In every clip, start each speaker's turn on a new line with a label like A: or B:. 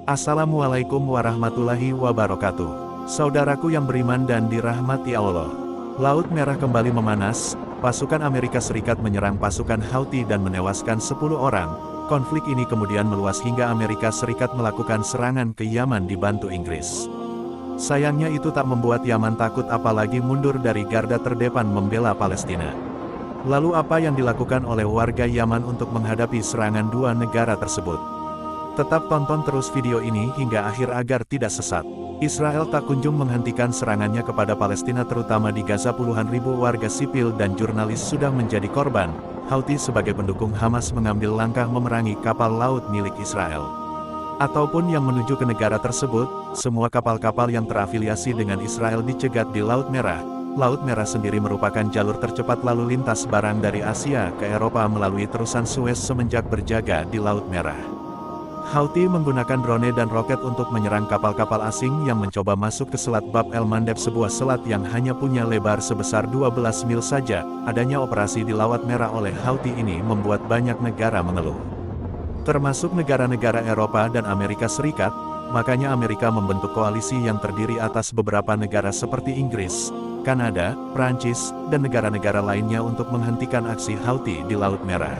A: Assalamualaikum warahmatullahi wabarakatuh. Saudaraku yang beriman dan dirahmati Allah. Laut Merah kembali memanas, pasukan Amerika Serikat menyerang pasukan Houthi dan menewaskan 10 orang. Konflik ini kemudian meluas hingga Amerika Serikat melakukan serangan ke Yaman dibantu Inggris. Sayangnya itu tak membuat Yaman takut apalagi mundur dari garda terdepan membela Palestina. Lalu apa yang dilakukan oleh warga Yaman untuk menghadapi serangan dua negara tersebut? Tetap tonton terus video ini hingga akhir agar tidak sesat. Israel tak kunjung menghentikan serangannya kepada Palestina terutama di Gaza. Puluhan ribu warga sipil dan jurnalis sudah menjadi korban. Houthi sebagai pendukung Hamas mengambil langkah memerangi kapal laut milik Israel. Ataupun yang menuju ke negara tersebut, semua kapal-kapal yang terafiliasi dengan Israel dicegat di Laut Merah. Laut Merah sendiri merupakan jalur tercepat lalu lintas barang dari Asia ke Eropa melalui terusan Suez semenjak berjaga di Laut Merah. Houthi menggunakan drone dan roket untuk menyerang kapal-kapal asing yang mencoba masuk ke Selat Bab el-Mandeb, sebuah selat yang hanya punya lebar sebesar 12 mil saja. Adanya operasi di Laut Merah oleh Houthi ini membuat banyak negara mengeluh, termasuk negara-negara Eropa dan Amerika Serikat. Makanya Amerika membentuk koalisi yang terdiri atas beberapa negara seperti Inggris, Kanada, Prancis, dan negara-negara lainnya untuk menghentikan aksi Houthi di Laut Merah.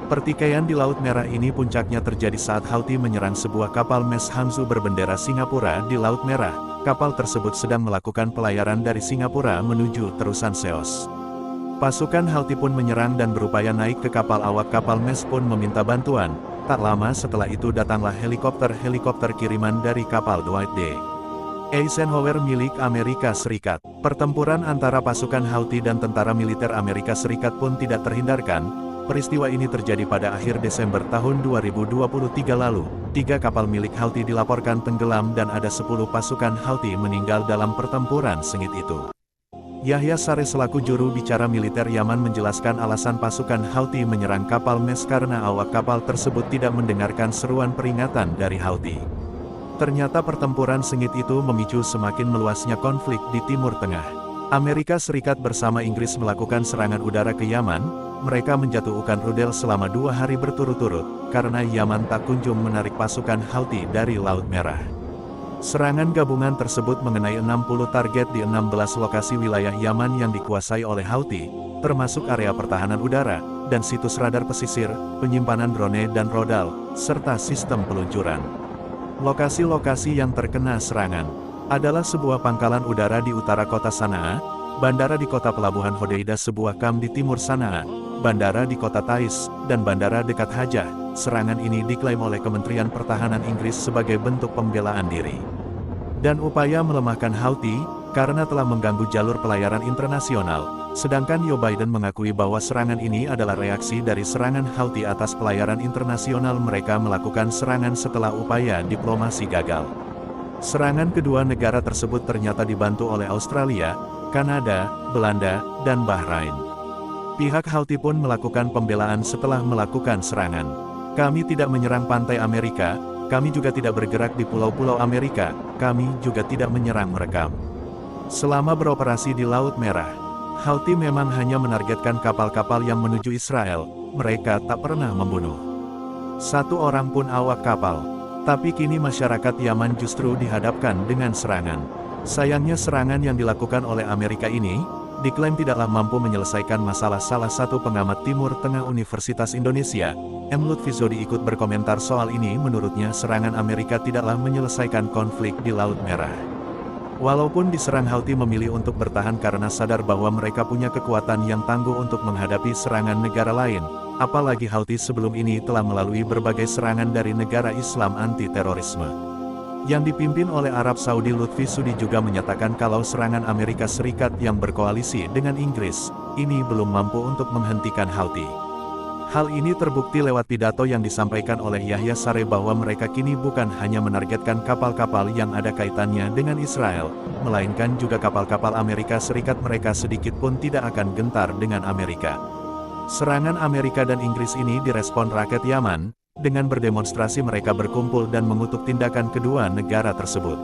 A: Pertikaian di Laut Merah ini puncaknya terjadi saat Houthi menyerang sebuah kapal Mes Hamzu berbendera Singapura di Laut Merah. Kapal tersebut sedang melakukan pelayaran dari Singapura menuju terusan Seos. Pasukan Houthi pun menyerang dan berupaya naik ke kapal. Awak kapal Mes pun meminta bantuan. Tak lama setelah itu datanglah helikopter kiriman dari kapal Dwight D. Eisenhower milik Amerika Serikat. Pertempuran antara pasukan Houthi dan tentara militer Amerika Serikat pun tidak terhindarkan. Peristiwa ini terjadi pada akhir Desember tahun 2023 lalu. 3 kapal milik Houthi dilaporkan tenggelam dan ada 10 pasukan Houthi meninggal dalam pertempuran sengit itu. Yahya Saree selaku juru bicara militer Yaman menjelaskan alasan pasukan Houthi menyerang kapal Mes karena awak kapal tersebut tidak mendengarkan seruan peringatan dari Houthi. Ternyata pertempuran sengit itu memicu semakin meluasnya konflik di Timur Tengah. Amerika Serikat bersama Inggris melakukan serangan udara ke Yaman. Mereka menjatuhkan rudal selama 2 hari berturut-turut, karena Yaman tak kunjung menarik pasukan Houthi dari Laut Merah. Serangan gabungan tersebut mengenai 60 target di 16 lokasi wilayah Yaman yang dikuasai oleh Houthi, termasuk area pertahanan udara, dan situs radar pesisir, penyimpanan drone dan rodal, serta sistem peluncuran. Lokasi-lokasi yang terkena serangan adalah sebuah pangkalan udara di utara kota Sanaa, bandara di kota pelabuhan Hodeidah, sebuah kamp di timur Sanaa, bandara di kota Taiz, dan bandara dekat Hajah. Serangan ini diklaim oleh Kementerian Pertahanan Inggris sebagai bentuk pembelaan diri dan upaya melemahkan Houthi, karena telah mengganggu jalur pelayaran internasional. Sedangkan Joe Biden mengakui bahwa serangan ini adalah reaksi dari serangan Houthi atas pelayaran internasional. Mereka melakukan serangan setelah upaya diplomasi gagal. Serangan kedua negara tersebut ternyata dibantu oleh Australia, Kanada, Belanda, dan Bahrain. Pihak Houthi pun melakukan pembelaan setelah melakukan serangan. Kami tidak menyerang pantai Amerika, kami juga tidak bergerak di pulau-pulau Amerika, kami juga tidak menyerang mereka. Selama beroperasi di Laut Merah, Houthi memang hanya menargetkan kapal-kapal yang menuju Israel. Mereka tak pernah membunuh 1 orang pun awak kapal. Tapi kini masyarakat Yaman justru dihadapkan dengan serangan. Sayangnya serangan yang dilakukan oleh Amerika ini diklaim tidaklah mampu menyelesaikan masalah. Salah satu pengamat Timur Tengah Universitas Indonesia, M. Lutfizodi, ikut berkomentar soal ini. Menurutnya serangan Amerika tidaklah menyelesaikan konflik di Laut Merah. Walaupun diserang, Houthi memilih untuk bertahan karena sadar bahwa mereka punya kekuatan yang tangguh untuk menghadapi serangan negara lain. Apalagi Houthi sebelum ini telah melalui berbagai serangan dari negara Islam anti-terorisme yang dipimpin oleh Arab Saudi. Lutfizodi juga menyatakan kalau serangan Amerika Serikat yang berkoalisi dengan Inggris ini belum mampu untuk menghentikan Houthi. Hal ini terbukti lewat pidato yang disampaikan oleh Yahya Saree bahwa mereka kini bukan hanya menargetkan kapal-kapal yang ada kaitannya dengan Israel, melainkan juga kapal-kapal Amerika Serikat. Mereka sedikit pun tidak akan gentar dengan Amerika. Serangan Amerika dan Inggris ini direspon rakyat Yaman. Dengan berdemonstrasi mereka berkumpul dan mengutuk tindakan kedua negara tersebut.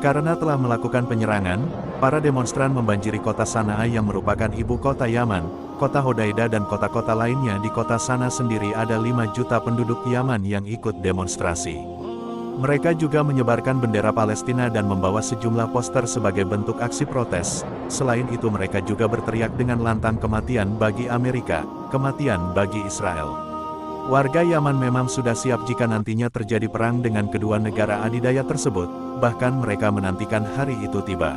A: Karena telah melakukan penyerangan, para demonstran membanjiri kota Sanaa yang merupakan ibu kota Yaman, kota Hodeidah dan kota-kota lainnya. Di kota Sanaa sendiri ada 5 juta penduduk Yaman yang ikut demonstrasi. Mereka juga menyebarkan bendera Palestina dan membawa sejumlah poster sebagai bentuk aksi protes. Selain itu mereka juga berteriak dengan lantang kematian bagi Amerika, kematian bagi Israel. Warga Yaman memang sudah siap jika nantinya terjadi perang dengan kedua negara adidaya tersebut, bahkan mereka menantikan hari itu tiba.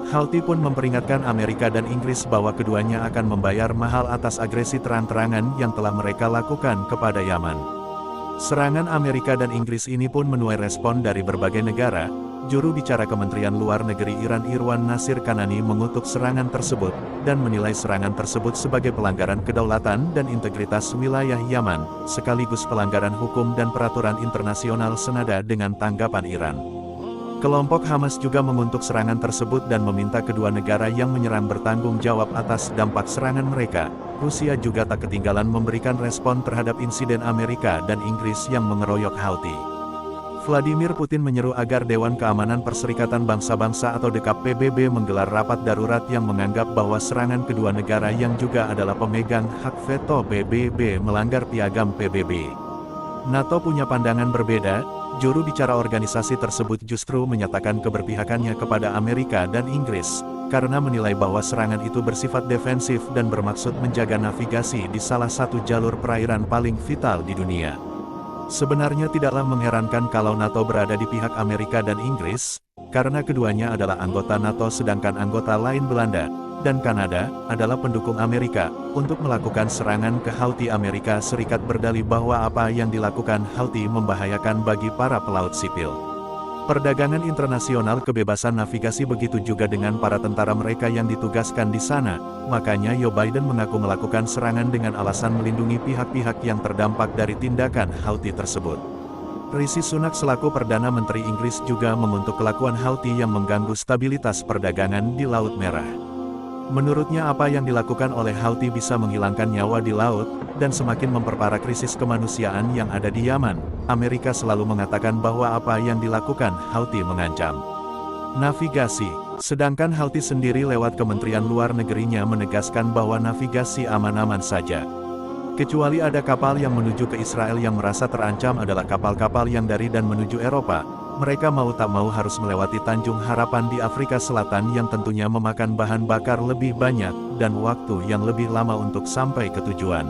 A: Houthi pun memperingatkan Amerika dan Inggris bahwa keduanya akan membayar mahal atas agresi terang-terangan yang telah mereka lakukan kepada Yaman. Serangan Amerika dan Inggris ini pun menuai respon dari berbagai negara. Juru bicara Kementerian Luar Negeri Iran Irwan Nasir Kanani mengutuk serangan tersebut, dan menilai serangan tersebut sebagai pelanggaran kedaulatan dan integritas wilayah Yaman, sekaligus pelanggaran hukum dan peraturan internasional senada dengan tanggapan Iran. Kelompok Hamas juga mengutuk serangan tersebut dan meminta kedua negara yang menyerang bertanggung jawab atas dampak serangan mereka. Rusia juga tak ketinggalan memberikan respon terhadap insiden Amerika dan Inggris yang mengeroyok Houthi. Vladimir Putin menyeru agar Dewan Keamanan Perserikatan Bangsa-Bangsa atau DKP PBB menggelar rapat darurat yang menganggap bahwa serangan kedua negara yang juga adalah pemegang hak veto PBB melanggar piagam PBB. NATO punya pandangan berbeda. Juru bicara organisasi tersebut justru menyatakan keberpihakannya kepada Amerika dan Inggris, karena menilai bahwa serangan itu bersifat defensif dan bermaksud menjaga navigasi di salah satu jalur perairan paling vital di dunia. Sebenarnya tidaklah mengherankan kalau NATO berada di pihak Amerika dan Inggris, karena keduanya adalah anggota NATO sedangkan anggota lain Belanda dan Kanada adalah pendukung Amerika untuk melakukan serangan ke Houthi. Amerika Serikat berdalih bahwa apa yang dilakukan Houthi membahayakan bagi para pelaut sipil. Perdagangan internasional, kebebasan navigasi, begitu juga dengan para tentara mereka yang ditugaskan di sana. Makanya Joe Biden mengaku melakukan serangan dengan alasan melindungi pihak-pihak yang terdampak dari tindakan Houthi tersebut. Rishi Sunak selaku Perdana Menteri Inggris juga mengutuk kelakuan Houthi yang mengganggu stabilitas perdagangan di Laut Merah. Menurutnya apa yang dilakukan oleh Houthi bisa menghilangkan nyawa di laut, dan semakin memperparah krisis kemanusiaan yang ada di Yaman. Amerika selalu mengatakan bahwa apa yang dilakukan Houthi mengancam navigasi. Sedangkan Houthi sendiri lewat Kementerian Luar Negerinya menegaskan bahwa navigasi aman-aman saja. Kecuali ada kapal yang menuju ke Israel yang merasa terancam adalah kapal-kapal yang dari dan menuju Eropa. Mereka mau tak mau harus melewati Tanjung Harapan di Afrika Selatan yang tentunya memakan bahan bakar lebih banyak, dan waktu yang lebih lama untuk sampai ke tujuan.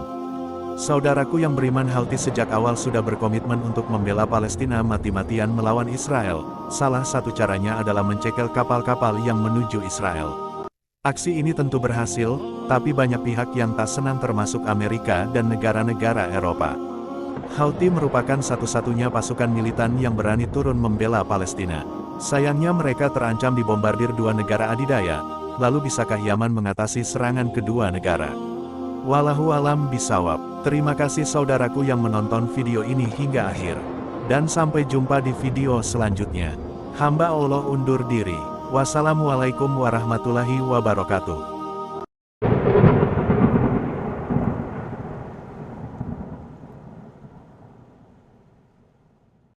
A: Saudaraku yang beriman, Houthi sejak awal sudah berkomitmen untuk membela Palestina mati-matian melawan Israel. Salah satu caranya adalah mencekel kapal-kapal yang menuju Israel. Aksi ini tentu berhasil, tapi banyak pihak yang tak senang termasuk Amerika dan negara-negara Eropa. Houthi merupakan satu-satunya pasukan militan yang berani turun membela Palestina. Sayangnya mereka terancam dibombardir dua negara adidaya. Lalu bisakah Yaman mengatasi serangan kedua negara? Wallahu alam bisawab. Terima kasih saudaraku yang menonton video ini hingga akhir. Dan sampai jumpa di video selanjutnya. Hamba Allah undur diri. Wassalamualaikum warahmatullahi wabarakatuh.